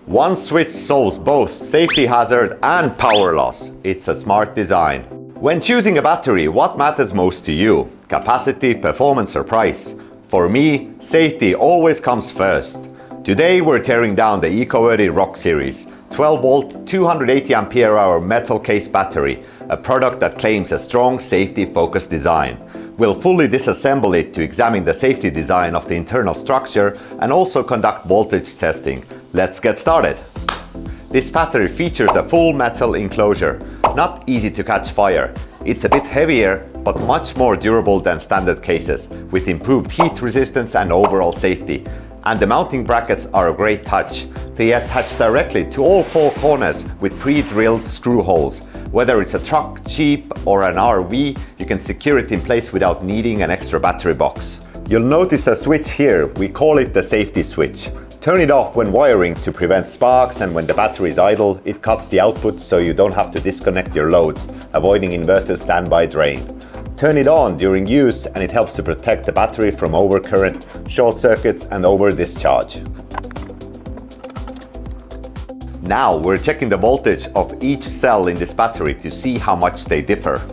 One switch solves both safety hazard and power loss. It's a smart design. When choosing a battery, what matters most to you? Capacity, performance, or price? For me, safety always comes first. Today we're tearing down the ECO-WORTHY Series, 12-volt, 280 ampere-hour metal case battery, a product that claims a strong safety-focused design. We'll fully disassemble it to examine the safety design of the internal structure and also conduct voltage testing. Let's get started. This battery features a full metal enclosure, not easy to catch fire. It's a bit heavier, but much more durable than standard cases, with improved heat resistance and overall safety. And the mounting brackets are a great touch. They attach directly to all four corners with pre-drilled screw holes. Whether it's a truck, Jeep, or an RV, you can secure it in place without needing an extra battery box. You'll notice a switch here. We call it the safety switch. Turn it off when wiring to prevent sparks, and when the battery is idle, it cuts the output so you don't have to disconnect your loads, avoiding inverter standby drain. Turn it on during use and it helps to protect the battery from overcurrent, short circuits and over discharge. Now we're checking the voltage of each cell in this battery to see how much they differ.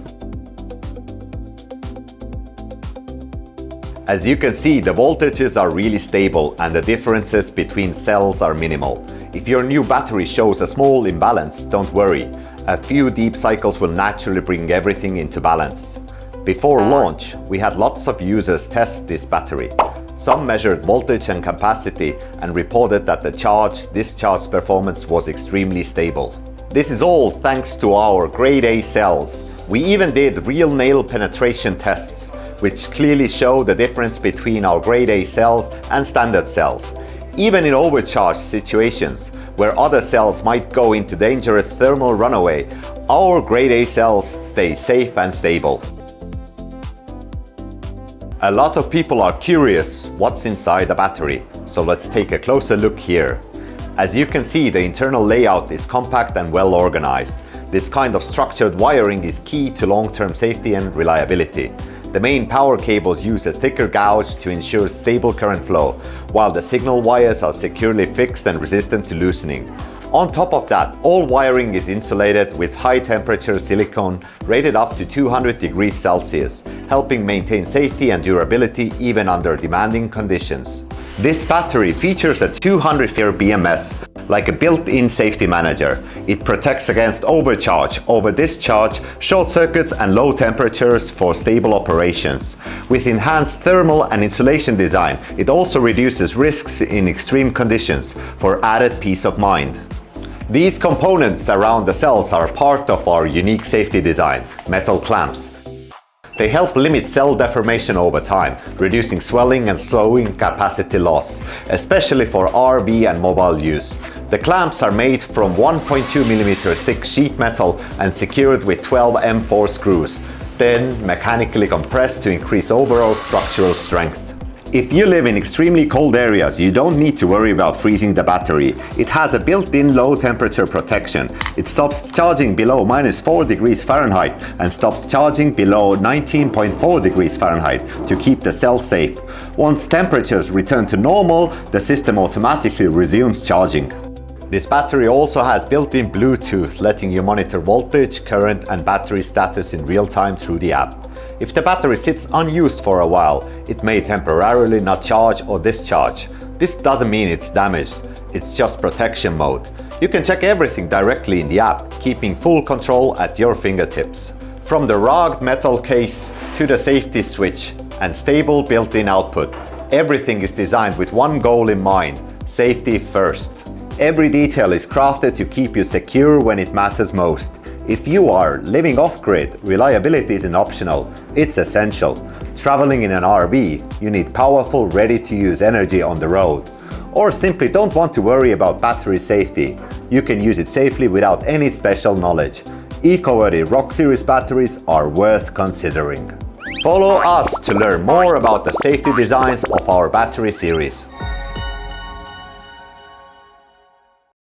As you can see, the voltages are really stable and the differences between cells are minimal. If your new battery shows a small imbalance, don't worry. A few deep cycles will naturally bring everything into balance. Before launch, we had lots of users test this battery. Some measured voltage and capacity and reported that the charge-discharge performance was extremely stable. This is all thanks to our grade A cells. We even did real nail penetration tests, which clearly show the difference between our grade A cells and standard cells. Even in overcharged situations, where other cells might go into dangerous thermal runaway, our grade A cells stay safe and stable. A lot of people are curious what's inside the battery, so let's take a closer look here. As you can see, the internal layout is compact and well organized. This kind of structured wiring is key to long-term safety and reliability. The main power cables use a thicker gouge to ensure stable current flow, while the signal wires are securely fixed and resistant to loosening. On top of that, all wiring is insulated with high-temperature silicone rated up to 200 degrees Celsius, helping maintain safety and durability even under demanding conditions. This battery features a 200 ampere BMS, like a built-in safety manager. It protects against overcharge, over-discharge, short circuits and low temperatures for stable operations. With enhanced thermal and insulation design, it also reduces risks in extreme conditions for added peace of mind. These components around the cells are part of our unique safety design, metal clamps. They help limit cell deformation over time, reducing swelling and slowing capacity loss, especially for RV and mobile use. The clamps are made from 1.2 mm thick sheet metal and secured with 12 M4 screws, then mechanically compressed to increase overall structural strength. If you live in extremely cold areas, you don't need to worry about freezing the battery. It has a built-in low temperature protection. It stops charging below -4 degrees Fahrenheit and stops charging below 19.4 degrees Fahrenheit to keep the cell safe. Once temperatures return to normal, the system automatically resumes charging. This battery also has built-in Bluetooth, letting you monitor voltage, current and battery status in real time through the app. If the battery sits unused for a while, it may temporarily not charge or discharge. This doesn't mean it's damaged, it's just protection mode. You can check everything directly in the app, keeping full control at your fingertips. From the rugged metal case to the safety switch and stable built-in output, everything is designed with one goal in mind: safety first. Every detail is crafted to keep you secure when it matters most. If you are living off-grid, reliability isn't optional, it's essential. Traveling in an RV, you need powerful, ready-to-use energy on the road. Or simply don't want to worry about battery safety. You can use it safely without any special knowledge. ECO-WORTHY Series batteries are worth considering. Follow us to learn more about the safety designs of our battery series.